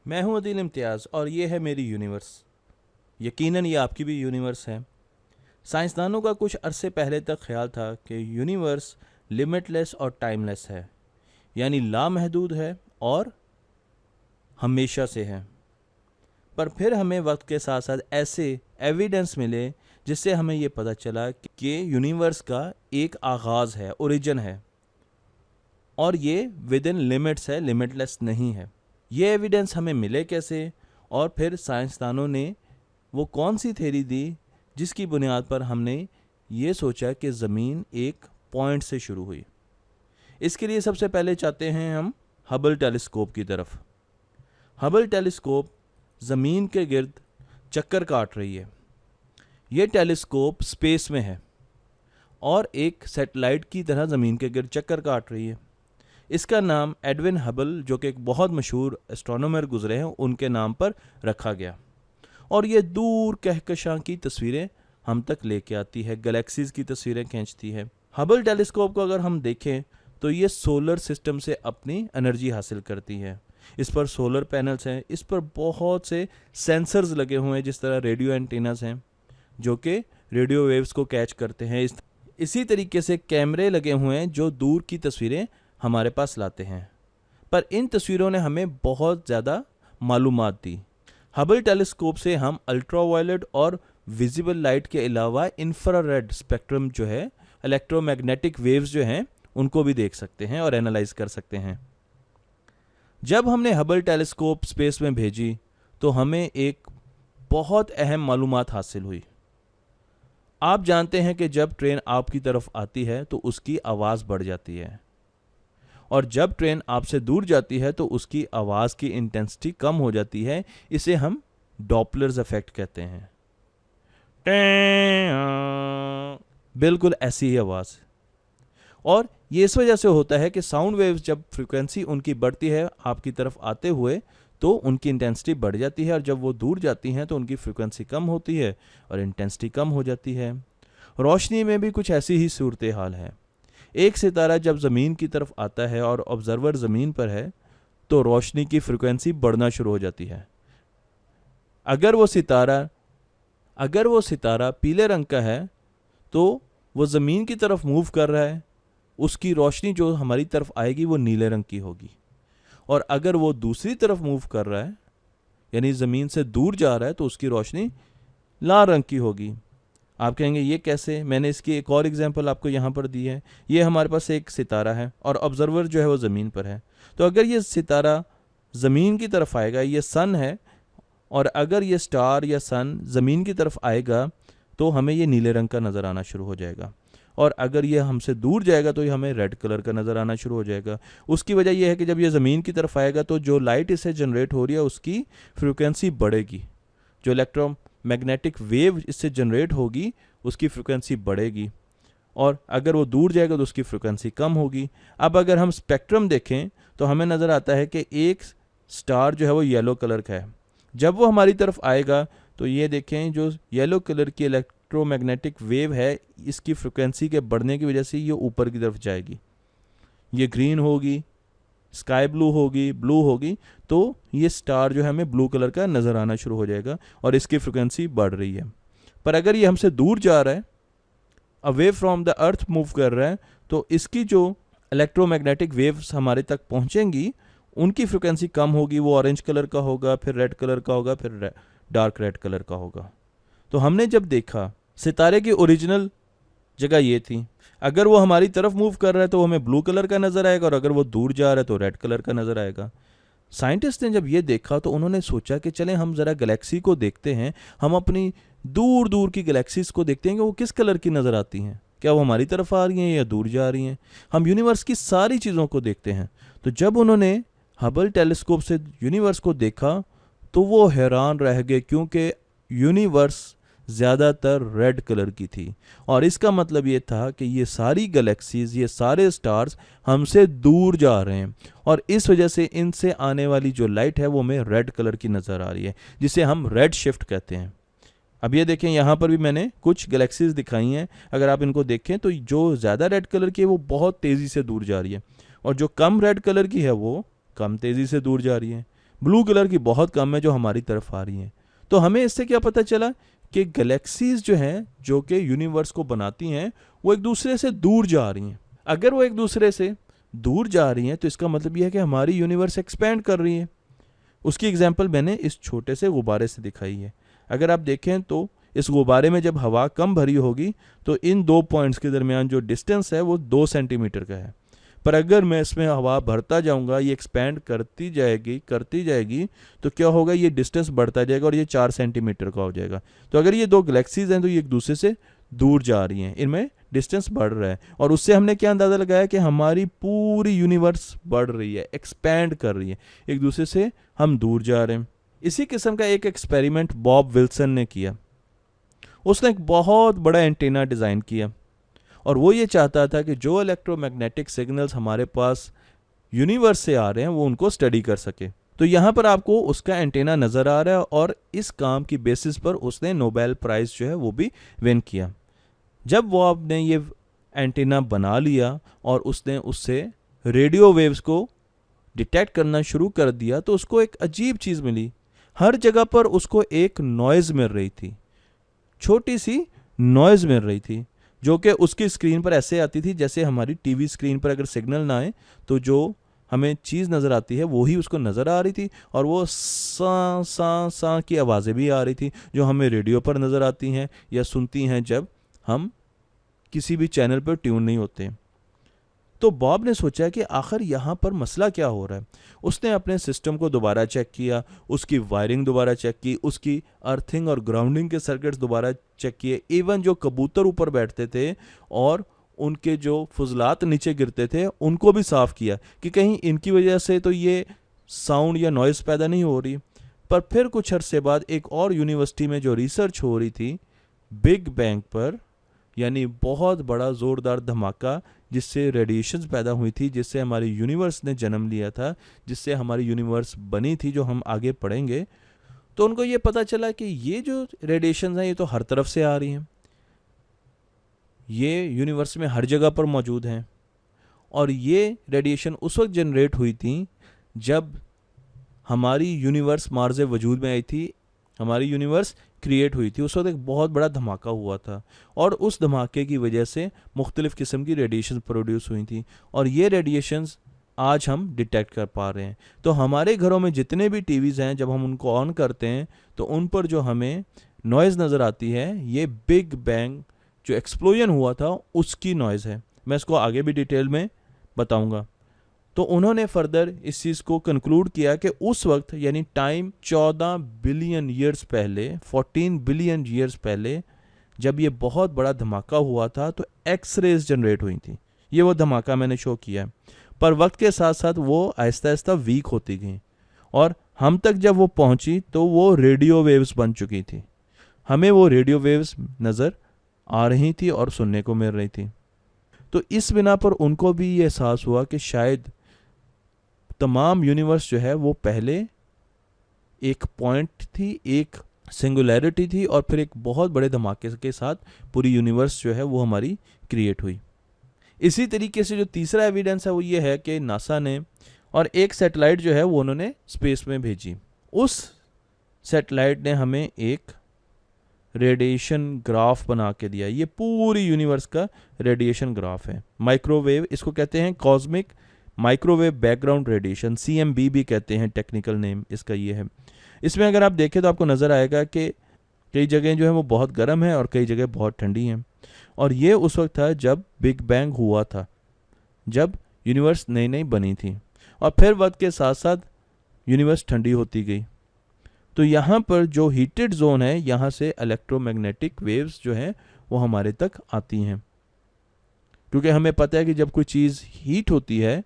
मैं हूं अदील इम्तियाज़ और ये है मेरी यूनिवर्स। यकीनन ये आपकी भी यूनिवर्स है। साइंसदानों का कुछ अरसे पहले तक ख्याल था कि यूनिवर्स लिमिटलेस और टाइमलेस है, यानी लामहदूद है और हमेशा से है। पर फिर हमें वक्त के साथ साथ ऐसे एविडेंस मिले जिससे हमें ये पता चला कि यूनिवर्स का एक आगाज़ है, ओरिजिन है, और ये विद इन लिमिट्स है, लिमिटलेस नहीं है। ये एविडेंस हमें मिले कैसे, और फिर साइंसदानों ने वो कौन सी थ्योरी दी जिसकी बुनियाद पर हमने ये सोचा कि ज़मीन एक पॉइंट से शुरू हुई। इसके लिए सबसे पहले चाहते हैं हम हबल टेलीस्कोप की तरफ। हबल टेलीस्कोप ज़मीन के गिर्द चक्कर काट रही है। ये टेलीस्कोप स्पेस में है और एक सैटेलाइट की तरह ज़मीन के गिर्द चक्कर काट रही है। इसका नाम एडविन हबल, जो कि एक बहुत मशहूर एस्ट्रोनॉमर गुजरे हैं, उनके नाम पर रखा गया। और ये दूर कहकशां की तस्वीरें हम तक लेके आती है, गैलेक्सीज की तस्वीरें खींचती है। हबल टेलीस्कोप को अगर हम देखें तो ये सोलर सिस्टम से अपनी एनर्जी हासिल करती है। इस पर सोलर पैनल्स हैं, इस पर बहुत से सेंसर्स लगे हुए हैं, जिस तरह रेडियो एंटीनास हैं जो कि रेडियो वेव्स को कैच करते हैं। इसी तरीके से कैमरे लगे हुए हैं जो दूर की तस्वीरें हमारे पास लाते हैं। पर इन तस्वीरों ने हमें बहुत ज़्यादा मालूमात दी। हबल टेलीस्कोप से हम अल्ट्रावायलेट और विजिबल लाइट के अलावा इंफ्रारेड स्पेक्ट्रम जो है, इलेक्ट्रोमैग्नेटिक वेव्स जो हैं, उनको भी देख सकते हैं और एनालाइज कर सकते हैं। जब हमने हबल टेलीस्कोप स्पेस में भेजी तो हमें एक बहुत अहम मालूमात हासिल हुई। आप जानते हैं कि जब ट्रेन आपकी तरफ आती है तो उसकी आवाज़ बढ़ जाती है, और जब ट्रेन आपसे दूर जाती है तो उसकी आवाज़ की इंटेंसिटी कम हो जाती है। इसे हम डॉपलर्स इफेक्ट कहते हैं। बिल्कुल ऐसी ही आवाज़। और ये इस वजह से होता है कि साउंड वेव्स जब फ्रीक्वेंसी उनकी बढ़ती है आपकी तरफ आते हुए तो उनकी इंटेंसिटी बढ़ जाती है, और जब वो दूर जाती हैं तो उनकी फ्रीक्वेंसी कम होती है और इंटेंसिटी कम हो जाती है। रोशनी में भी कुछ ऐसी ही सूरत हाल है। एक सितारा जब ज़मीन की तरफ आता है और ऑब्जर्वर ज़मीन पर है तो रोशनी की फ्रीक्वेंसी बढ़ना शुरू हो जाती है। अगर वो सितारा पीले रंग का है तो वो ज़मीन की तरफ मूव कर रहा है, उसकी रोशनी जो हमारी तरफ आएगी वो नीले रंग की होगी। और अगर वो दूसरी तरफ मूव कर रहा है, यानी ज़मीन से दूर जा रहा है, तो उसकी रोशनी लाल रंग की होगी। आप कहेंगे ये कैसे? मैंने इसकी एक और एग्जांपल आपको यहाँ पर दी है। ये हमारे पास एक सितारा है और ऑब्जर्वर जो है वो ज़मीन पर है। तो अगर ये सितारा ज़मीन की तरफ आएगा, ये सन है, और अगर ये स्टार या सन ज़मीन की तरफ आएगा तो हमें ये नीले रंग का नज़र आना शुरू हो जाएगा। और अगर ये हमसे दूर जाएगा तो ये हमें रेड कलर का नज़र आना शुरू हो जाएगा। उसकी वजह यह है कि जब ये ज़मीन की तरफ आएगा तो जो लाइट इससे जनरेट हो रही है उसकी फ्रीक्वेंसी बढ़ेगी। जो इलेक्ट्रोमैग्नेटिक वेव इससे जनरेट होगी उसकी फ्रीक्वेंसी बढ़ेगी, और अगर वो दूर जाएगा तो उसकी फ्रीक्वेंसी कम होगी। अब अगर हम स्पेक्ट्रम देखें तो हमें नज़र आता है कि एक स्टार जो है वो येलो कलर का है। जब वो हमारी तरफ आएगा तो ये देखें, जो येलो कलर की इलेक्ट्रोमैग्नेटिक वेव है, इसकी फ्रीक्वेंसी के बढ़ने की वजह से ये ऊपर की तरफ जाएगी। ये ग्रीन होगी, स्काई ब्लू होगी, ब्लू होगी, तो ये स्टार जो है हमें ब्लू कलर का नज़र आना शुरू हो जाएगा और इसकी फ्रीक्वेंसी बढ़ रही है। पर अगर ये हमसे दूर जा रहा है, away from the earth move कर रहा है, तो इसकी जो इलेक्ट्रोमैग्नेटिक वेव्स हमारे तक पहुँचेंगी उनकी फ्रीक्वेंसी कम होगी। वो ऑरेंज कलर का होगा, फिर रेड कलर का होगा, फिर डार्क रेड कलर का होगा। तो हमने जब देखा सितारे की ओरिजिनल जगह ये थी। अगर वो हमारी तरफ मूव कर रहा है तो हमें ब्लू कलर का नज़र आएगा, और अगर वो दूर जा रहा है तो रेड कलर का नज़र आएगा। साइंटिस्ट ने जब ये देखा तो उन्होंने सोचा कि चलें हम ज़रा गैलेक्सी को देखते हैं। हम अपनी दूर दूर की गैलेक्सीज को देखते हैं कि वो किस कलर की नज़र आती हैं, क्या वो हमारी तरफ आ रही हैं या दूर जा रही हैं। हम यूनिवर्स की सारी चीज़ों को देखते हैं। तो जब उन्होंने हबल टेलीस्कोप से यूनिवर्स को देखा तो वो हैरान रह गए, क्योंकि यूनिवर्स ज़्यादातर रेड कलर की थी। और इसका मतलब ये था कि ये सारी गैलेक्सीज, ये सारे स्टार्स हमसे दूर जा रहे हैं, और इस वजह से इनसे आने वाली जो लाइट है वो हमें रेड कलर की नज़र आ रही है, जिसे हम रेड शिफ्ट कहते हैं। अब ये देखें, यहाँ पर भी मैंने कुछ गैलेक्सीज दिखाई हैं। अगर आप इनको देखें तो जो ज़्यादा रेड कलर की है वो बहुत तेज़ी से दूर जा रही है, और जो कम रेड कलर की है वो कम तेज़ी से दूर जा रही है। ब्लू कलर की बहुत कम है जो हमारी तरफ आ रही हैं। तो हमें इससे क्या पता चला कि गैलेक्सीज जो हैं, जो कि यूनिवर्स को बनाती हैं, वो एक दूसरे से दूर जा रही हैं। अगर वो एक दूसरे से दूर जा रही हैं तो इसका मतलब यह है कि हमारी यूनिवर्स एक्सपेंड कर रही है। उसकी एग्जांपल मैंने इस छोटे से गुब्बारे से दिखाई है। अगर आप देखें तो इस गुब्बारे में जब हवा कम भरी होगी तो इन 2 पॉइंट्स के दरमियान जो डिस्टेंस है वो 2 सेंटीमीटर का है। पर अगर मैं इसमें हवा भरता जाऊंगा, ये एक्सपेंड करती जाएगी तो क्या होगा, ये डिस्टेंस बढ़ता जाएगा और ये 4 सेंटीमीटर का हो जाएगा। तो अगर ये 2 गैलेक्सीज हैं तो ये एक दूसरे से दूर जा रही हैं, इनमें डिस्टेंस बढ़ रहा है। और उससे हमने क्या अंदाज़ा लगाया कि हमारी पूरी यूनिवर्स बढ़ रही है, एक्सपैंड कर रही है, एक दूसरे से हम दूर जा रहे हैं। इसी किस्म का एक एक्सपेरिमेंट बॉब विल्सन ने किया। उसने एक बहुत बड़ा एंटीना डिज़ाइन किया और वो ये चाहता था कि जो इलेक्ट्रोमैग्नेटिक सिग्नल्स हमारे पास यूनिवर्स से आ रहे हैं वो उनको स्टडी कर सके। तो यहाँ पर आपको उसका एंटीना नज़र आ रहा है और इस काम की बेसिस पर उसने नोबेल प्राइज़ जो है वो भी विन किया। जब बॉब ने ये एंटीना बना लिया और उसने उससे रेडियो वेव्स को डिटेक्ट करना शुरू कर दिया तो उसको एक अजीब चीज़ मिली। हर जगह पर उसको एक नॉइज़ मिल रही थी, छोटी सी नॉइज़ मिल रही थी, जो कि उसकी स्क्रीन पर ऐसे आती थी जैसे हमारी टीवी स्क्रीन पर अगर सिग्नल ना आए तो जो हमें चीज़ नज़र आती है वो ही उसको नज़र आ रही थी। और वो सा सा सा की आवाज़ें भी आ रही थी जो हमें रेडियो पर नज़र आती हैं या सुनती हैं जब हम किसी भी चैनल पर ट्यून नहीं होते। तो बॉब ने सोचा कि आखिर यहाँ पर मसला क्या हो रहा है। उसने अपने सिस्टम को दोबारा चेक किया, उसकी वायरिंग दोबारा चेक की, उसकी अर्थिंग और ग्राउंडिंग के सर्किट्स दोबारा चेक किए, इवन जो कबूतर ऊपर बैठते थे और उनके जो फुजलात नीचे गिरते थे उनको भी साफ़ किया कि कहीं इनकी वजह से तो ये साउंड या नॉइज़ पैदा नहीं हो रही। पर फिर कुछ अरसे बाद एक और यूनिवर्सिटी में जो रिसर्च हो रही थी बिग बैंग पर, यानी बहुत बड़ा ज़ोरदार धमाका जिससे रेडिएशंस पैदा हुई थी, जिससे हमारी यूनिवर्स ने जन्म लिया था, जिससे हमारी यूनिवर्स बनी थी, जो हम आगे पढ़ेंगे। तो उनको ये पता चला कि ये जो रेडिएशंस हैं ये तो हर तरफ से आ रही हैं, ये यूनिवर्स में हर जगह पर मौजूद हैं। और ये रेडिएशन उस वक्त जनरेट हुई थी जब हमारी यूनिवर्स मार्ज़ वजूद में आई थी, हमारी यूनिवर्स क्रिएट हुई थी। उस वक्त एक बहुत बड़ा धमाका हुआ था और उस धमाके की वजह से मुख्तलिफ़ किस्म की रेडिएशन प्रोड्यूस हुई थी और ये रेडिएशंस आज हम डिटेक्ट कर पा रहे हैं। तो हमारे घरों में जितने भी टीवीज़ हैं जब हम उनको ऑन करते हैं तो उन पर जो हमें नॉइज़ नज़र आती है ये बिग बैंग जो एक्सप्लोजन हुआ था उसकी नॉइज़ है। मैं इसको आगे भी डिटेल में बताऊंगा। तो उन्होंने फर्दर इस चीज़ को कंक्लूड किया कि उस वक्त यानी टाइम 14 बिलियन ईयर्स पहले, 14 बिलियन ईयर्स पहले जब ये बहुत बड़ा धमाका हुआ था तो एक्स रेज जनरेट हुई थी। ये वो धमाका मैंने शो किया है। पर वक्त के साथ साथ वो आहिस्ता आहिस्ता वीक होती गई और हम तक जब वो पहुंची तो वो रेडियो वेव्स बन चुकी थी। हमें वो रेडियो वेव्स नज़र आ रही थी और सुनने को मिल रही थी। तो इस बिना पर उनको भी ये एहसास हुआ कि शायद तमाम यूनिवर्स जो है वो पहले एक पॉइंट थी, एक सिंगुलैरिटी थी और फिर एक बहुत बड़े धमाके के साथ पूरी यूनिवर्स जो है वो हमारी क्रिएट हुई। इसी तरीके से जो तीसरा एविडेंस है वो ये है कि नासा ने और एक सैटेलाइट जो है वो उन्होंने स्पेस में भेजी। उस सैटेलाइट ने हमें एक रेडिएशन ग्राफ बना के दिया। ये पूरी यूनिवर्स का रेडिएशन ग्राफ है। माइक्रोवेव इसको कहते हैं, cosmic microwave background radiation, CMB भी कहते हैं, टेक्निकल नेम इसका ये है। इसमें अगर आप देखें तो आपको नज़र आएगा कि कई जगह जो है वो बहुत गर्म है और कई जगह बहुत ठंडी हैं। और ये उस वक्त था जब बिग बैंग हुआ था, जब यूनिवर्स नई नई बनी थी और फिर वक्त के साथ साथ यूनिवर्स ठंडी होती गई। तो यहाँ पर जो हीटेड जोन है यहाँ से इलेक्ट्रोमैग्नेटिक वेव्स जो हैं वो हमारे तक आती हैं, क्योंकि हमें पता है कि जब कोई चीज़ हीट होती है,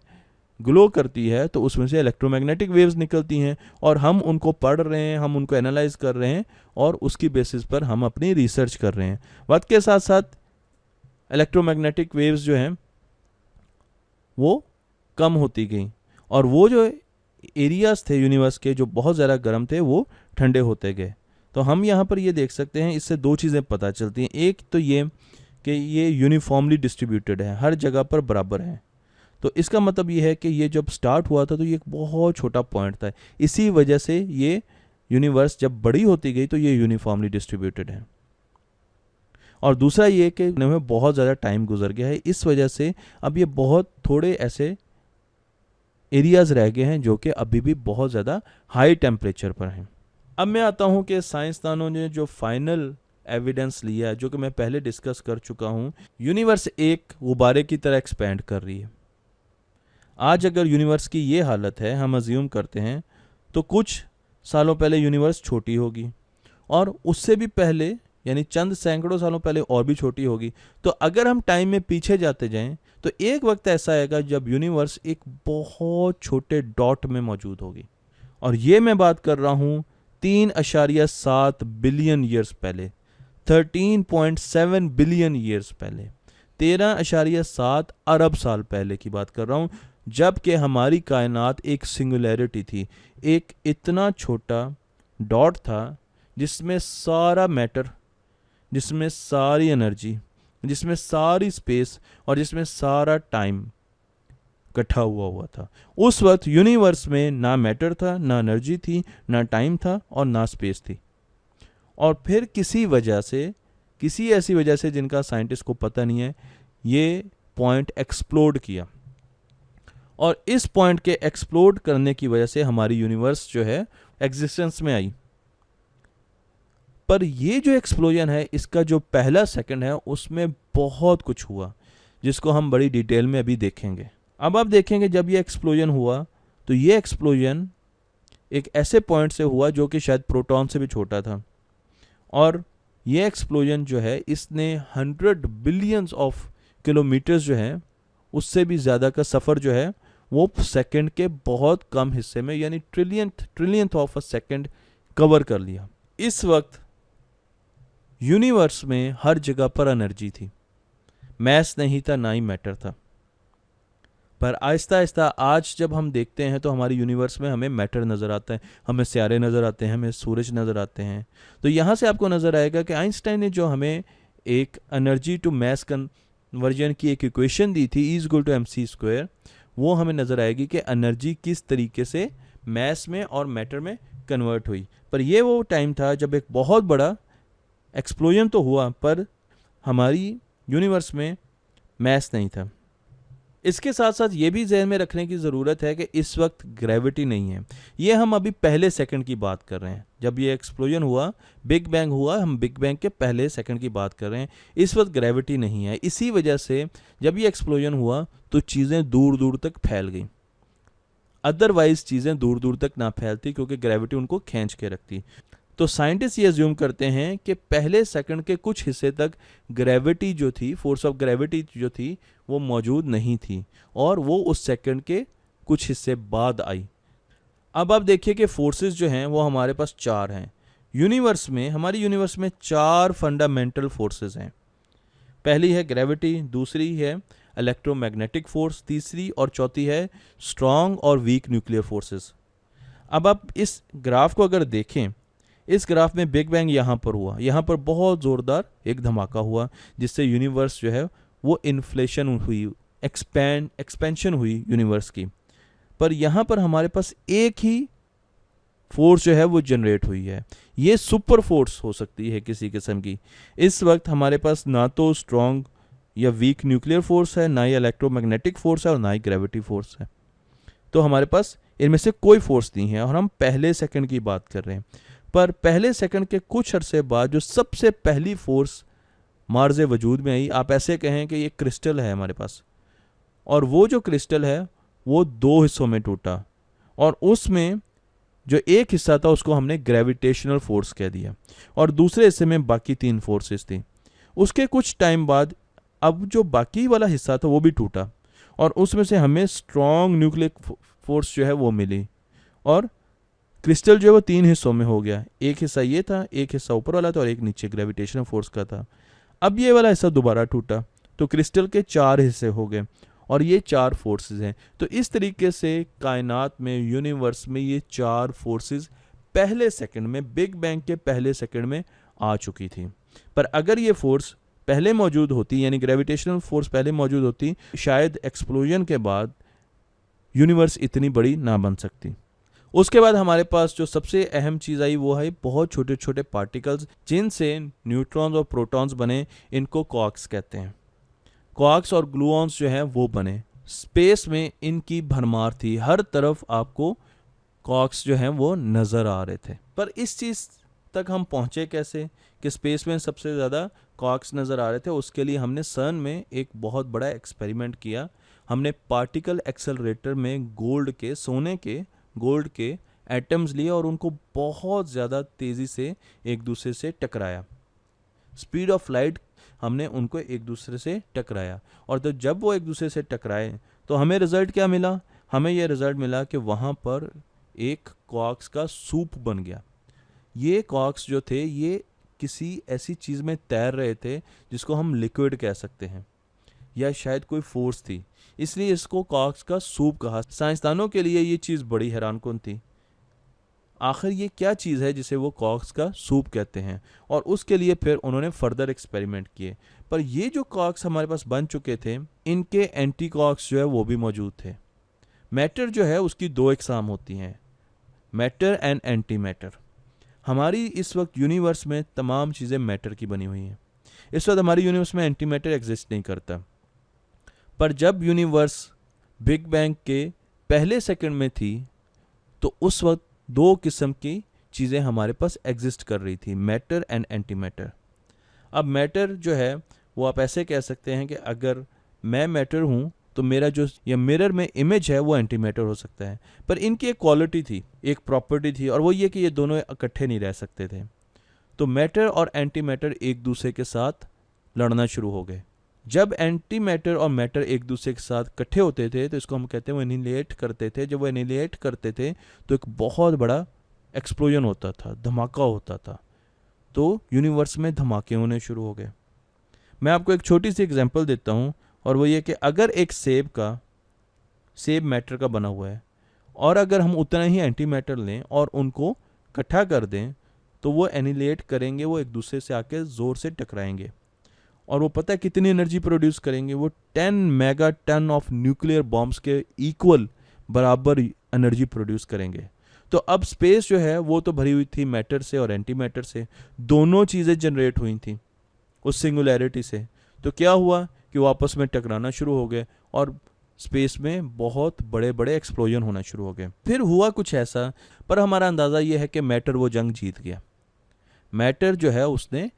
ग्लो करती है, तो उसमें से इलेक्ट्रोमैग्नेटिक वेव्स निकलती हैं और हम उनको पढ़ रहे हैं, हम उनको एनालाइज कर रहे हैं और उसकी बेसिस पर हम अपनी रिसर्च कर रहे हैं। वक्त के साथ साथ इलेक्ट्रोमैग्नेटिक वेव्स जो हैं वो कम होती गई और वो जो एरियाज़ थे यूनिवर्स के जो बहुत ज़्यादा गर्म थे वो ठंडे होते गए। तो हम यहाँ पर ये देख सकते हैं, इससे दो चीज़ें पता चलती हैं। एक तो ये कि ये यूनिफॉर्मली डिस्ट्रीब्यूटेड है, हर जगह पर बराबर है। तो इसका मतलब ये है कि ये जब स्टार्ट हुआ था तो ये एक बहुत छोटा पॉइंट था, इसी वजह से ये यूनिवर्स जब बड़ी होती गई तो ये यूनिफॉर्मली डिस्ट्रीब्यूटेड है। और दूसरा ये कि इनमें बहुत ज़्यादा टाइम गुजर गया है, इस वजह से अब ये बहुत थोड़े ऐसे एरियाज़ रह गए हैं जो कि अभी भी बहुत ज़्यादा हाई टेम्परेचर पर हैं। अब मैं आता हूँ कि साइंसदानों ने जो फाइनल एविडेंस लिया है, जो कि मैं पहले डिस्कस कर चुका हूँ, यूनिवर्स एक गुब्बारे की तरह एक्सपैंड कर रही है। आज अगर यूनिवर्स की ये हालत है, हम अज्यूम करते हैं, तो कुछ सालों पहले यूनिवर्स छोटी होगी और उससे भी पहले यानी चंद सैकड़ों सालों पहले और भी छोटी होगी। तो अगर हम टाइम में पीछे जाते जाएं तो एक वक्त ऐसा आएगा जब यूनिवर्स एक बहुत छोटे डॉट में मौजूद होगी, और ये मैं बात कर रहा हूँ 3.7 बिलियन ईयर्स पहले, 13.7 बिलियन ईयर्स पहले, 13.7 अरब साल पहले की बात कर रहा हूँ, जबकि हमारी कायनात एक सिंगुलैरिटी थी, एक इतना छोटा डॉट था जिसमें सारा मैटर, जिसमें सारी एनर्जी, जिसमें सारी स्पेस और जिसमें सारा टाइम इकट्ठा हुआ था। उस वक्त यूनिवर्स में ना मैटर था, ना एनर्जी थी, ना टाइम था और ना स्पेस थी। और फिर किसी ऐसी वजह से जिनका साइंटिस्ट को पता नहीं है, ये पॉइंट एक्सप्लोड किया, और इस पॉइंट के एक्सप्लोड करने की वजह से हमारी यूनिवर्स जो है एग्जिस्टेंस में आई। पर ये जो एक्सप्लोजन है, इसका जो पहला सेकंड है उसमें बहुत कुछ हुआ जिसको हम बड़ी डिटेल में अभी देखेंगे। अब आप देखेंगे जब ये एक्सप्लोजन हुआ तो ये एक्सप्लोजन एक ऐसे पॉइंट से हुआ जो कि शायद प्रोटॉन से भी छोटा था, और ये एक्सप्लोजन जो है इसने 100 बिलियंस ऑफ किलोमीटर्स जो है उससे भी ज़्यादा का सफ़र जो है वो सेकंड के बहुत कम हिस्से में यानी ट्रिलियंथ ऑफ अ सेकंड कवर कर लिया। इस वक्त यूनिवर्स में हर जगह पर एनर्जी थी, मैस नहीं था, ना ही मैटर था। पर आहिस्ता आहिस्ता आज जब हम देखते हैं तो हमारी यूनिवर्स में हमें मैटर नज़र आता है, हमें सितारे नज़र आते हैं, हमें सूरज नज़र आते हैं। तो यहाँ से आपको नज़र आएगा कि आइंस्टाइन ने जो हमें एक एनर्जी टू मैस कन्वर्जन की एक इक्वेशन दी थी, E=mc², वो हमें नज़र आएगी कि एनर्जी किस तरीके से मैस में और मैटर में कन्वर्ट हुई। पर ये वो टाइम था जब एक बहुत बड़ा एक्सप्लोजन तो हुआ पर हमारी यूनिवर्स में मैस नहीं था। इसके साथ साथ ये भी जहन में रखने की ज़रूरत है कि इस वक्त ग्रेविटी नहीं है। ये हम अभी पहले सेकंड की बात कर रहे हैं, जब ये एक्सप्लोजन हुआ, बिग बैंग हुआ, हम बिग बैंग के पहले सेकंड की बात कर रहे हैं। इस वक्त ग्रेविटी नहीं है, इसी वजह से जब ये एक्सप्लोजन हुआ तो चीज़ें दूर दूर तक फैल गई। अदरवाइज चीज़ें दूर दूर तक ना फैलती क्योंकि ग्रेविटी उनको खींच के रखती। तो साइंटिस्ट ये अज्यूम करते हैं कि पहले सेकंड के कुछ हिस्से तक ग्रेविटी जो थी, फोर्स ऑफ ग्रेविटी जो थी, वो मौजूद नहीं थी और वो उस सेकंड के कुछ हिस्से बाद आई। अब आप देखिए कि फोर्सेस जो हैं वो हमारे पास 4 हैं यूनिवर्स में। हमारी यूनिवर्स में 4 फंडामेंटल फोर्सेस हैं। पहली है ग्रेविटी, दूसरी है इलेक्ट्रोमैग्नेटिक फोर्स, तीसरी और चौथी है स्ट्रॉन्ग और वीक न्यूक्लियर फोर्सेस। अब आप इस ग्राफ को अगर देखें, इस ग्राफ में बिग बैंग यहाँ पर हुआ, यहाँ पर बहुत ज़ोरदार एक धमाका हुआ जिससे यूनिवर्स जो है वो इन्फ्लेशन हुई, एक्सपेंशन हुई यूनिवर्स की। पर यहाँ पर हमारे पास एक ही फोर्स जो है वो जनरेट हुई है। ये सुपर फोर्स हो सकती है किसी किस्म की। इस वक्त हमारे पास ना तो स्ट्रॉन्ग या वीक न्यूक्लियर फोर्स है, ना ही इलेक्ट्रोमैग्नेटिक फोर्स है और ना ही ग्रेविटी फोर्स है। तो हमारे पास इनमें से कोई फोर्स नहीं है और हम पहले सेकंड की बात कर रहे हैं। पर पहले सेकंड के कुछ अरसे बाद जो सबसे पहली फोर्स मार्ज़े वजूद में आई, आप ऐसे कहें कि ये क्रिस्टल है हमारे पास, और वो जो क्रिस्टल है वो 2 हिस्सों में टूटा और उसमें जो एक हिस्सा था उसको हमने ग्रेविटेशनल फोर्स कह दिया और दूसरे हिस्से में बाकी 3 फोर्सेस थी। उसके कुछ टाइम बाद अब जो बाकी वाला हिस्सा था वो भी टूटा और उसमें से हमें स्ट्रॉन्ग न्यूक्लियर फोर्स जो है वो मिली और क्रिस्टल जो है वो 3 हिस्सों में हो गया। एक हिस्सा ये था, एक हिस्सा ऊपर वाला था और एक नीचे ग्रेविटेशनल फोर्स का था। अब ये वाला हिस्सा दोबारा टूटा तो क्रिस्टल के 4 हिस्से हो गए और ये 4 फोर्सेस हैं। तो इस तरीके से कायनात में, यूनिवर्स में ये 4 फोर्सेस पहले सेकंड में, बिग बैंग के पहले सेकंड में आ चुकी थी। पर अगर ये फोर्स पहले मौजूद होती, यानी ग्रेविटेशनल फोर्स पहले मौजूद होती, शायद एक्सप्लोजन के बाद यूनिवर्स इतनी बड़ी ना बन सकती। उसके बाद हमारे पास जो सबसे अहम चीज़ आई वो है बहुत छोटे छोटे पार्टिकल्स जिनसे न्यूट्रॉन्स और प्रोटॉन्स बने, इनको क्वार्क्स कहते हैं। क्वार्क्स और ग्लूऑन्स जो हैं वो बने। स्पेस में इनकी भरमार थी, हर तरफ आपको क्वार्क्स जो हैं वो नज़र आ रहे थे। पर इस चीज़ तक हम पहुँचे कैसे कि स्पेस में सबसे ज़्यादा क्वार्क्स नज़र आ रहे थे? उसके लिए हमने सर्न में एक बहुत बड़ा एक्सपेरिमेंट किया। हमने पार्टिकल एक्सेलरेटर में सोने के गोल्ड के एटम्स लिए और उनको बहुत ज़्यादा तेज़ी से एक दूसरे से टकराया। स्पीड ऑफ लाइट हमने उनको एक दूसरे से टकराया, और तो जब वो एक दूसरे से टकराए तो हमें रिज़ल्ट क्या मिला? हमें यह रिज़ल्ट मिला कि वहाँ पर एक क्वार्क्स का सूप बन गया। ये क्वार्क्स जो थे ये किसी ऐसी चीज़ में तैर रहे थे जिसको हम लिक्विड कह सकते हैं, या शायद कोई फोर्स थी, इसलिए इसको क्वार्क्स का सूप कहा। साइंसदानों के लिए ये चीज़ बड़ी हैरानकुन थी। आखिर ये क्या चीज़ है जिसे वो क्वार्क्स का सूप कहते हैं? और उसके लिए फिर उन्होंने फर्दर एक्सपेरिमेंट किए। पर ये जो क्वार्क्स हमारे पास बन चुके थे, इनके एंटी क्वार्क्स जो है वो भी मौजूद थे। मैटर जो है उसकी दो इकसाम होती हैं, मैटर एंड एंटी मैटर। हमारी इस वक्त यूनिवर्स में तमाम चीज़ें मैटर की बनी हुई हैं। इस वक्त हमारी यूनिवर्स में एंटी मैटर एग्जिस्ट नहीं करता। पर जब यूनिवर्स बिग बैंग के पहले सेकंड में थी तो उस वक्त दो किस्म की चीज़ें हमारे पास एग्जिस्ट कर रही थी, मैटर एंड एंटी मैटर। अब मैटर जो है वो आप ऐसे कह सकते हैं कि अगर मैं मैटर हूँ तो मेरा जो ये मिरर में इमेज है वो एंटी मैटर हो सकता है। पर इनकी एक क्वालिटी थी, एक प्रॉपर्टी थी, और वो ये कि ये दोनों इकट्ठे नहीं रह सकते थे। तो मैटर और एंटी मैटर एक दूसरे के साथ लड़ना शुरू हो गए। जब एंटी मैटर और मैटर एक दूसरे के साथ इकट्ठे होते थे तो इसको हम कहते हैं वो एनिहिलेट करते थे। जब वो एनिहिलेट करते थे तो एक बहुत बड़ा एक्सप्लोजन होता था, धमाका होता था। तो यूनिवर्स में धमाके होने शुरू हो गए। मैं आपको एक छोटी सी एग्जांपल देता हूँ, और वो ये कि अगर एक सेब मैटर का बना हुआ है, और अगर हम उतना ही एंटी मैटर लें और उनको इकट्ठा कर दें तो वो एनिहिलेट करेंगे, वो एक दूसरे से आके ज़ोर से टकराएंगे, और वो पता है कितनी एनर्जी प्रोड्यूस करेंगे? वो 10 mega ton of nuclear bombs के इक्वल बराबर एनर्जी प्रोड्यूस करेंगे। तो अब स्पेस जो है वो तो भरी हुई थी मैटर से और एंटी मैटर से, दोनों चीज़ें जनरेट हुई थी उस सिंगुलैरिटी से। तो क्या हुआ कि वो आपस में टकराना शुरू हो गए और स्पेस में बहुत बड़े बड़े एक्सप्लोजन होना शुरू हो गए। फिर हुआ कुछ ऐसा, पर हमारा अंदाज़ा ये है कि मैटर वो जंग जीत गया। मैटर जो है उसने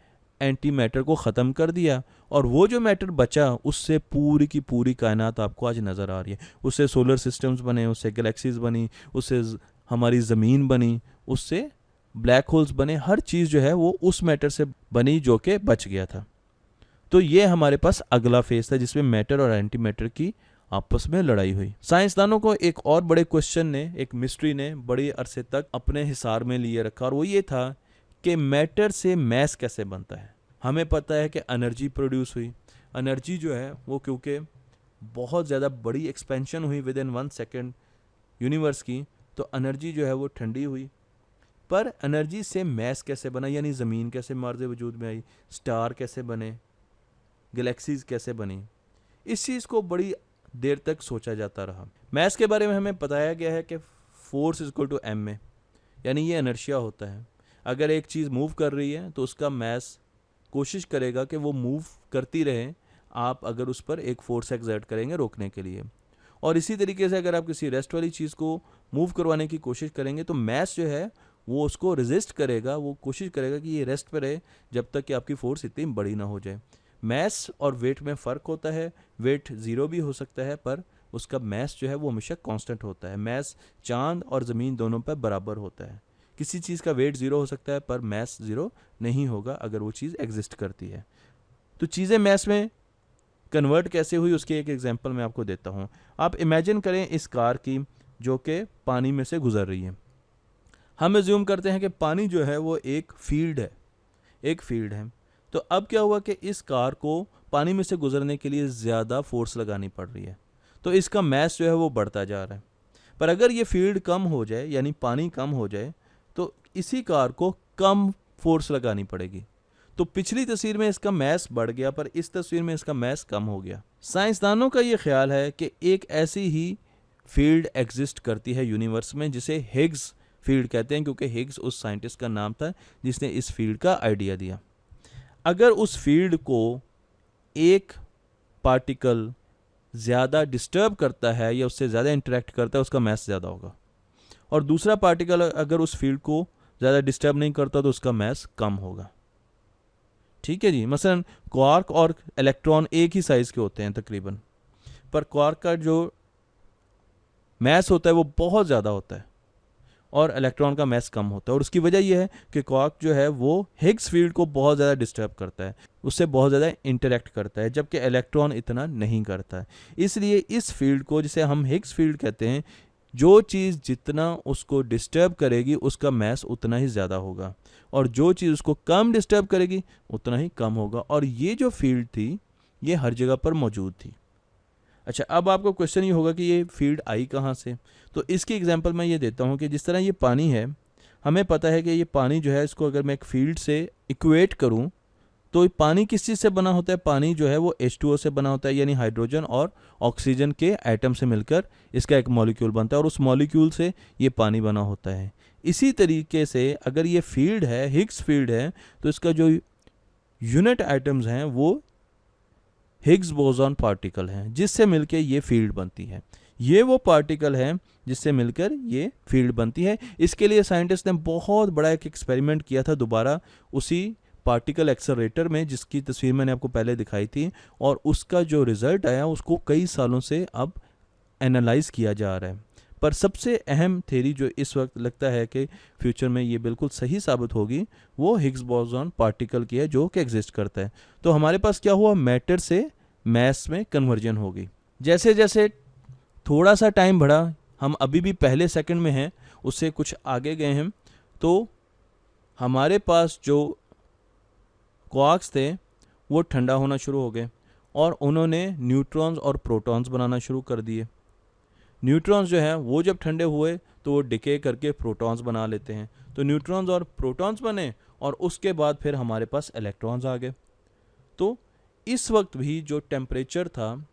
एंटी मैटर को ख़त्म कर दिया, और वो जो मैटर बचा उससे पूरी की पूरी कायनात आपको आज नज़र आ रही है। उससे सोलर सिस्टम्स बने, उससे गैलेक्सीज बनी, उससे हमारी ज़मीन बनी, उससे ब्लैक होल्स बने। हर चीज़ जो है वो उस मैटर से बनी जो कि बच गया था। तो ये हमारे पास अगला फेज था जिसमें मैटर और एंटी मैटर की आपस में लड़ाई हुई। साइंसदानों को एक और बड़े क्वेश्चन ने, एक मिस्ट्री ने बड़ी अरसे तक अपने हिसार में लिए रखा, और वो ये था कि मैटर से मैस कैसे बनता है। हमें पता है कि एनर्जी प्रोड्यूस हुई। एनर्जी जो है वो क्योंकि बहुत ज़्यादा बड़ी एक्सपेंशन हुई विद इन 1 सेकेंड यूनिवर्स की, तो एनर्जी जो है वो ठंडी हुई। पर एनर्जी से मैस कैसे बना, यानी ज़मीन कैसे मार्ज़े वजूद में आई, स्टार कैसे बने, गैलेक्सीज कैसे बनी, इस चीज़ को बड़ी देर तक सोचा जाता रहा। मैस के बारे में हमें बताया गया है कि फोर्स इक्वल टू एम में, यानी ये इनर्शिया होता है। अगर एक चीज़ मूव कर रही है तो उसका मैस कोशिश करेगा कि वो मूव करती रहे, आप अगर उस पर एक फोर्स एक्सर्ट करेंगे रोकने के लिए। और इसी तरीके से अगर आप किसी रेस्ट वाली चीज़ को मूव करवाने की कोशिश करेंगे तो मैस जो है वो उसको रेजिस्ट करेगा, वो कोशिश करेगा कि ये रेस्ट पे रहे जब तक कि आपकी फोर्स इतनी बड़ी ना हो जाए। मैस और वेट में फ़र्क होता है, वेट ज़ीरो भी हो सकता है पर उसका मैस जो है वो हमेशा कांस्टेंट होता है। मैस चांद और ज़मीन दोनों पर बराबर होता है। किसी चीज़ का वेट ज़ीरो हो सकता है पर मैस ज़ीरो नहीं होगा अगर वो चीज़ एग्जिस्ट करती है। तो चीज़ें मैस में कन्वर्ट कैसे हुई उसके एक एग्जांपल मैं आपको देता हूँ। आप इमेजिन करें इस कार की जो कि पानी में से गुजर रही है। हम एज्यूम करते हैं कि पानी जो है वो एक फील्ड है, तो अब क्या हुआ कि इस कार को पानी में से गुजरने के लिए ज़्यादा फोर्स लगानी पड़ रही है, तो इसका मैस जो है वो बढ़ता जा रहा है। पर अगर ये फील्ड कम हो जाए यानी पानी कम हो जाए तो इसी कार को कम फोर्स लगानी पड़ेगी। तो पिछली तस्वीर में इसका मैस बढ़ गया, पर इस तस्वीर में इसका मैस कम हो गया। साइंसदानों का ये ख्याल है कि एक ऐसी ही फील्ड एग्जिस्ट करती है यूनिवर्स में जिसे हिग्स फील्ड कहते हैं, क्योंकि हिग्स उस साइंटिस्ट का नाम था जिसने इस फील्ड का आइडिया दिया। अगर उस फील्ड को एक पार्टिकल ज़्यादा डिस्टर्ब करता है या उससे ज़्यादा इंटरेक्ट करता है, उसका मैस ज़्यादा होगा, और दूसरा पार्टिकल अगर उस फील्ड को ज़्यादा डिस्टर्ब नहीं करता तो उसका मैस कम होगा। ठीक है जी। मसलन क्वार्क और इलेक्ट्रॉन एक ही साइज़ के होते हैं तकरीबन, पर क्वार्क का जो मैस होता है वो बहुत ज़्यादा होता है और इलेक्ट्रॉन का मैस कम होता है, और उसकी वजह यह है कि क्वार्क जो है वो हिग्स फील्ड को बहुत ज़्यादा डिस्टर्ब करता है, उससे बहुत ज़्यादा इंटरेक्ट करता है, जबकि इलेक्ट्रॉन इतना नहीं करता है। इसलिए इस फील्ड को, जिसे हम हिग्स फील्ड कहते हैं, जो चीज़ जितना उसको डिस्टर्ब करेगी उसका मैस उतना ही ज़्यादा होगा, और जो चीज़ उसको कम डिस्टर्ब करेगी उतना ही कम होगा। और ये जो फील्ड थी ये हर जगह पर मौजूद थी। अच्छा, अब आपको क्वेश्चन ये होगा कि ये फील्ड आई कहाँ से। तो इसकी एग्जांपल मैं ये देता हूँ कि जिस तरह ये पानी है, हमें पता है कि ये पानी जो है, इसको अगर मैं एक फील्ड से इक्वेट करूँ तो पानी किस चीज़ से बना होता है? पानी जो है वो H2O से बना होता है, यानी हाइड्रोजन और ऑक्सीजन के एटम से मिलकर इसका एक मॉलिक्यूल बनता है, और उस मॉलिक्यूल से ये पानी बना होता है। इसी तरीके से अगर ये फील्ड है, हिग्स फील्ड है, तो इसका जो यूनिट एटम्स हैं वो हिग्स बोसॉन पार्टिकल हैं, जिससे मिलकर ये फील्ड बनती है। ये वो पार्टिकल है जिससे मिलकर ये फील्ड बनती है। इसके लिए साइंटिस्ट ने बहुत बड़ा एक एक्सपेरिमेंट किया था, दोबारा उसी पार्टिकल एक्सेलरेटर में, जिसकी तस्वीर मैंने आपको पहले दिखाई थी, और उसका जो रिज़ल्ट आया उसको कई सालों से अब एनालाइज किया जा रहा है। पर सबसे अहम थ्योरी जो इस वक्त लगता है कि फ्यूचर में ये बिल्कुल सही साबित होगी, वो हिग्स बोसॉन पार्टिकल की है, जो कि एग्जिस्ट करता है। तो हमारे पास क्या हुआ? मैटर से मैस में कन्वर्जन हो गई। जैसे जैसे थोड़ा सा टाइम बढ़ा, हम अभी भी पहले सेकंड में हैं, उससे कुछ आगे गए हैं, तो हमारे पास जो क्वार्क्स थे वो ठंडा होना शुरू हो गए, और उन्होंने न्यूट्रॉन्स और प्रोटॉन्स बनाना शुरू कर दिए। न्यूट्रॉन्स जो हैं वो जब ठंडे हुए तो वो डिके करके प्रोटॉन्स बना लेते हैं, तो न्यूट्रॉन्स और प्रोटॉन्स बने, और उसके बाद फिर हमारे पास इलेक्ट्रॉन्स आ गए। तो इस वक्त भी जो टेम्परेचर था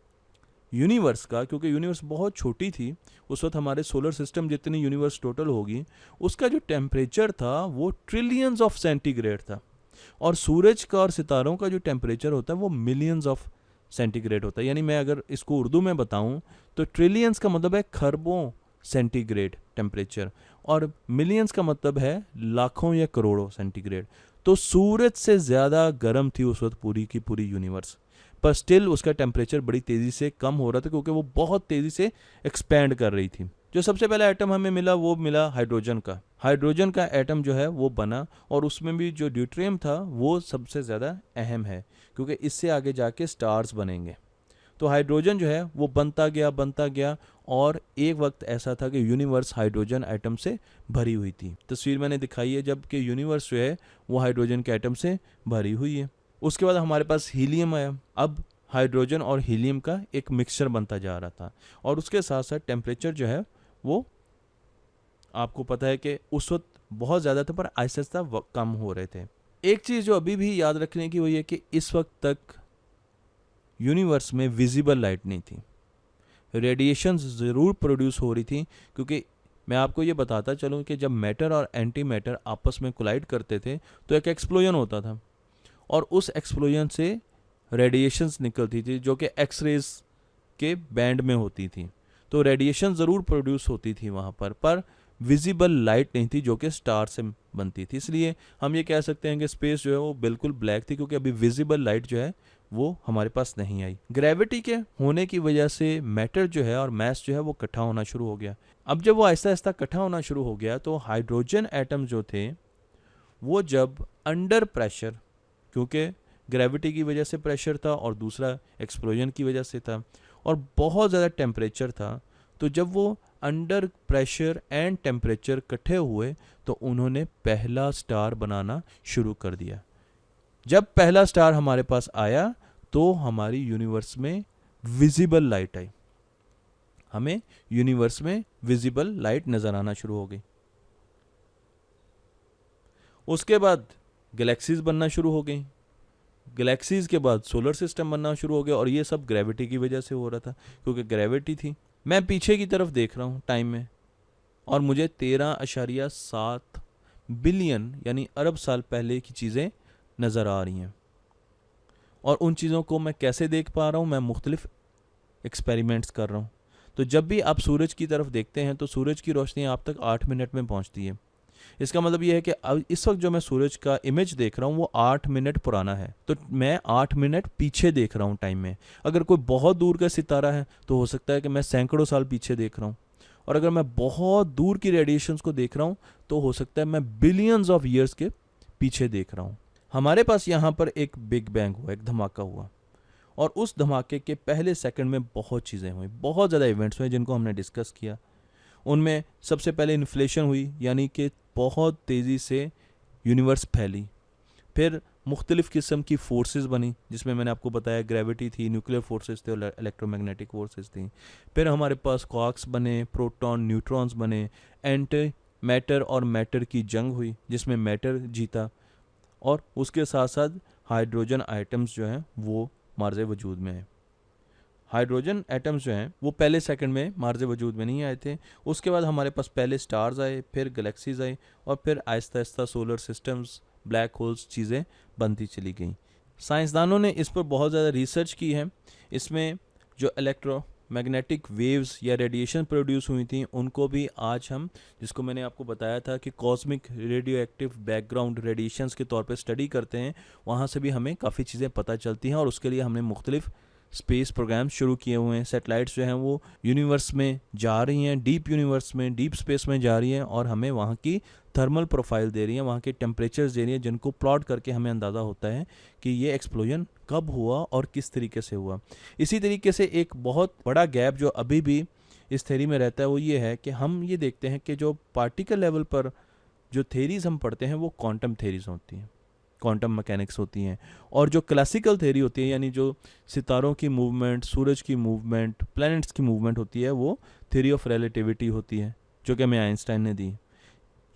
यूनिवर्स का, क्योंकि यूनिवर्स बहुत छोटी थी उस वक्त, हमारे सोलर सिस्टम जितनी यूनिवर्स टोटल होगी उसका जो टेम्परेचर था वो ट्रिलियंस ऑफ सेंटीग्रेड था, और सूरज का और सितारों का जो टेम्परेचर होता है वो मिलियंस ऑफ सेंटीग्रेड होता है। यानी मैं अगर इसको उर्दू में बताऊं तो ट्रिलियंस का मतलब है खरबों सेंटीग्रेड टेम्परेचर, और मिलियंस का मतलब है लाखों या करोड़ों सेंटीग्रेड। तो सूरज से ज़्यादा गर्म थी उस वक्त पूरी की पूरी यूनिवर्स, पर स्टिल उसका टेम्परेचर बड़ी तेज़ी से कम हो रहा था, क्योंकि वो बहुत तेज़ी से एक्सपैंड कर रही थी। जो सबसे पहला एटम हमें मिला वो मिला हाइड्रोजन का। हाइड्रोजन का एटम जो है वो बना, और उसमें भी जो ड्यूटेरियम था वो सबसे ज़्यादा अहम है, क्योंकि इससे आगे जाके स्टार्स बनेंगे। तो हाइड्रोजन जो है वो बनता गया, और एक वक्त ऐसा था कि यूनिवर्स हाइड्रोजन एटम से भरी हुई थी। तस्वीर मैंने दिखाई है जबकि यूनिवर्स जो है वो हाइड्रोजन के एटम से भरी हुई है। उसके बाद हमारे पास हीलियम आया। अब हाइड्रोजन और हीलियम का एक मिक्सचर बनता जा रहा था, और उसके साथ साथ टेम्परेचर जो है वो आपको पता है कि उस वक्त बहुत ज़्यादा था, पर आहिस्ता आहिस्ता कम हो रहे थे। एक चीज़ जो अभी भी याद रखने की वही है कि इस वक्त तक यूनिवर्स में विजिबल लाइट नहीं थी। रेडिएशंस ज़रूर प्रोड्यूस हो रही थी, क्योंकि मैं आपको ये बताता चलूँ कि जब मैटर और एंटी मैटर आपस में कोलाइड करते थे तो एक एक्सप्लोजन होता था, और उस एक्सप्लोजन से रेडिएशंस निकलती थी जो कि एक्सरेज के बैंड में होती थी। तो रेडिएशन ज़रूर प्रोड्यूस होती थी वहाँ पर विजिबल लाइट नहीं थी जो कि स्टार से बनती थी। इसलिए हम ये कह सकते हैं कि स्पेस जो है वो बिल्कुल ब्लैक थी, क्योंकि अभी विजिबल लाइट जो है वो हमारे पास नहीं आई। ग्रेविटी के होने की वजह से मैटर जो है और मैस जो है वो इकट्ठा होना शुरू हो गया। अब जब वो आहिस्ता आहिस्ता इकट्ठा होना शुरू हो गया तो हाइड्रोजन एटम जो थे वो जब अंडर प्रेशर, क्योंकि ग्रेविटी की वजह से प्रेशर था और दूसरा एक्सप्लोजन की वजह से था, और बहुत ज़्यादा टेम्परेचर था, तो जब वो अंडर प्रेशर एंड टेम्परेचर इकट्ठे हुए तो उन्होंने पहला स्टार बनाना शुरू कर दिया। जब पहला स्टार हमारे पास आया तो हमारी यूनिवर्स में विजिबल लाइट आई, हमें यूनिवर्स में विजिबल लाइट नज़र आना शुरू हो गई। उसके बाद गैलेक्सीज बनना शुरू हो गई, गैलेक्सीज के बाद सोलर सिस्टम बनना शुरू हो गया, और ये सब ग्रेविटी की वजह से हो रहा था, क्योंकि ग्रेविटी थी। मैं पीछे की तरफ देख रहा हूँ टाइम में, और मुझे 13.7 बिलियन यानी अरब साल पहले की चीज़ें नज़र आ रही हैं। और उन चीज़ों को मैं कैसे देख पा रहा हूँ? मैं मुख्तलिफ एक्सपेरिमेंट्स कर रहा हूँ। तो जब भी आप सूरज की तरफ देखते हैं तो सूरज की रोशनी आप तक 8 मिनट में पहुँचती है। इसका मतलब ये है कि अब इस वक्त जो मैं सूरज का इमेज देख रहा हूँ वो 8 मिनट पुराना है, तो मैं 8 मिनट पीछे देख रहा हूँ टाइम में। अगर कोई बहुत दूर का सितारा है तो हो सकता है कि मैं सैकड़ों साल पीछे देख रहा हूँ, और अगर मैं बहुत दूर की रेडिएशंस को देख रहा हूँ तो हो सकता है मैं बिलियंस ऑफ ईयर्स के पीछे देख रहा हूँ। हमारे पास यहाँ पर एक बिग बैंग हुआ, एक धमाका हुआ, और उस धमाके के पहले सेकंड में बहुत चीज़ें हुई, बहुत ज़्यादा इवेंट्स हुए जिनको हमने डिस्कस किया। उनमें सबसे पहले इन्फ्लेशन हुई, यानी कि बहुत तेज़ी से यूनिवर्स फैली। फिर मुख्तलिफ़ किस्म की फोर्सेस बनी, जिसमें मैंने आपको बताया ग्रेविटी थी, न्यूक्लियर फोर्सेस थे और इलेक्ट्रोमैग्नेटिक फोर्सेस थी। फिर हमारे पास क्वार्क्स बने, प्रोटॉन, न्यूट्रॉन्स बने, एंटी मैटर और मैटर की जंग हुई जिसमें मैटर जीता, और उसके साथ साथ हाइड्रोजन आइटम्स जो हैं वो मार्ज़ वजूद में है। हाइड्रोजन एटम्स जो हैं वो पहले सेकंड में मार्ज़ वजूद में नहीं आए थे। उसके बाद हमारे पास पहले स्टार्स आए, फिर गैलेक्सीज आई, और फिर Aahista Aahista solar systems, black holes चीज़ें बनती चली गई। साइंसदानों ने इस पर बहुत ज़्यादा रिसर्च की है। इसमें जो इलेक्ट्रोमैग्नेटिक वेव्स या रेडिएशन प्रोड्यूस हुई थी उनको भी आज हम, जिसको मैंने आपको बताया था कि cosmic radio active background radiations के तौर पे स्टडी करते हैं, वहाँ से भी हमें काफ़ी चीज़ें पता चलती हैं, और उसके लिए हमने मुख्तलिफ स्पेस प्रोग्राम शुरू किए हुए हैं। सैटेलाइट्स जो हैं वो यूनिवर्स में जा रही हैं, डीप यूनिवर्स में, डीप स्पेस में जा रही हैं, और हमें वहाँ की थर्मल प्रोफाइल दे रही हैं, वहाँ के टेम्परेचर्स दे रही हैं, जिनको प्लॉट करके हमें अंदाज़ा होता है कि ये एक्सप्लोजन कब हुआ और किस तरीके से हुआ। इसी तरीके से एक बहुत बड़ा गैप जो अभी भी इस थ्योरी में रहता है वो ये है कि हम ये देखते हैं कि जो पार्टिकल लेवल पर जो थेरीज हम पढ़ते हैं वो क्वांटम थेरीज होती हैं, क्वांटम मैकेनिक्स होती हैं, और जो क्लासिकल थ्योरी होती है, यानी जो सितारों की मूवमेंट, सूरज की मूवमेंट, प्लैनेट्स की मूवमेंट होती है, वो थ्योरी ऑफ रिलेटिविटी होती है, जो कि हमें आइंस्टाइन ने दी।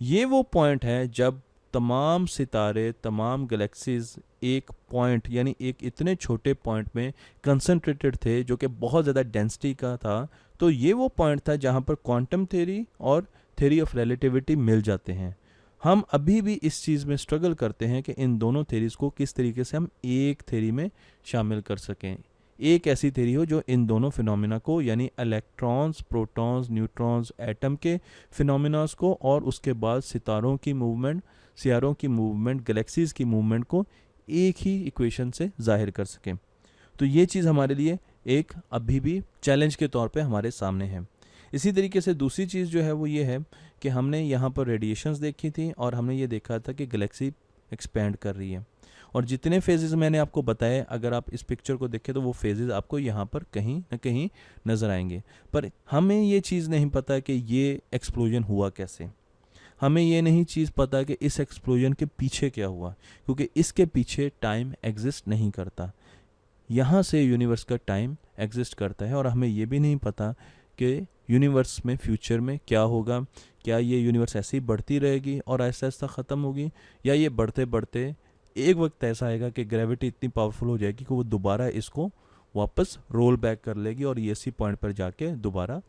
ये वो पॉइंट है जब तमाम सितारे, तमाम गैलेक्सीज एक पॉइंट यानी एक इतने छोटे पॉइंट में कंसंट्रेटेड थे जो कि बहुत ज़्यादा डेंसिटी का था। तो ये वो पॉइंट था जहाँ पर क्वांटम थ्योरी और थ्योरी ऑफ रिलेटिविटी मिल जाते हैं। हम अभी भी इस चीज़ में स्ट्रगल करते हैं कि इन दोनों थेरीज को किस तरीके से हम एक थेरी में शामिल कर सकें, एक ऐसी थेरी हो जो इन दोनों फिनोमिना को, यानी इलेक्ट्रॉन्स, प्रोटॉन्स, न्यूट्रॉन्स, एटम के फिनोमिनास को, और उसके बाद सितारों की मूवमेंट, सियारों की मूवमेंट, गैलेक्सीज की मूवमेंट को एक ही इक्वेशन से जाहिर कर सकें। तो ये चीज़ हमारे लिए एक अभी भी चैलेंज के तौर पे हमारे सामने है। इसी तरीके से दूसरी चीज़ जो है वो ये है कि हमने यहाँ पर रेडिएशंस देखी थी, और हमने ये देखा था कि गैलेक्सी एक्सपैंड कर रही है, और जितने फेजेस मैंने आपको बताए, अगर आप इस पिक्चर को देखें तो वो फेजेस आपको यहाँ पर कहीं ना कहीं नज़र आएंगे। पर हमें ये चीज़ नहीं पता कि ये एक्सप्लोजन हुआ कैसे, हमें ये नहीं चीज़ पता कि इस एक्सप्लोजन के पीछे क्या हुआ, क्योंकि इसके पीछे टाइम एग्जिस्ट नहीं करता। यहाँ से यूनिवर्स का टाइम एग्जिस्ट करता है, और हमें ये भी नहीं पता कि यूनिवर्स में फ्यूचर में क्या होगा। क्या ये यूनिवर्स ऐसे ही बढ़ती रहेगी और आहिस्ता आहिस्ता ख़त्म होगी, या ये बढ़ते बढ़ते एक वक्त ऐसा आएगा कि ग्रेविटी इतनी पावरफुल हो जाएगी कि वो दोबारा इसको वापस रोल बैक कर लेगी और ये इसी पॉइंट पर जाके दोबारा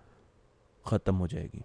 ख़त्म हो जाएगी।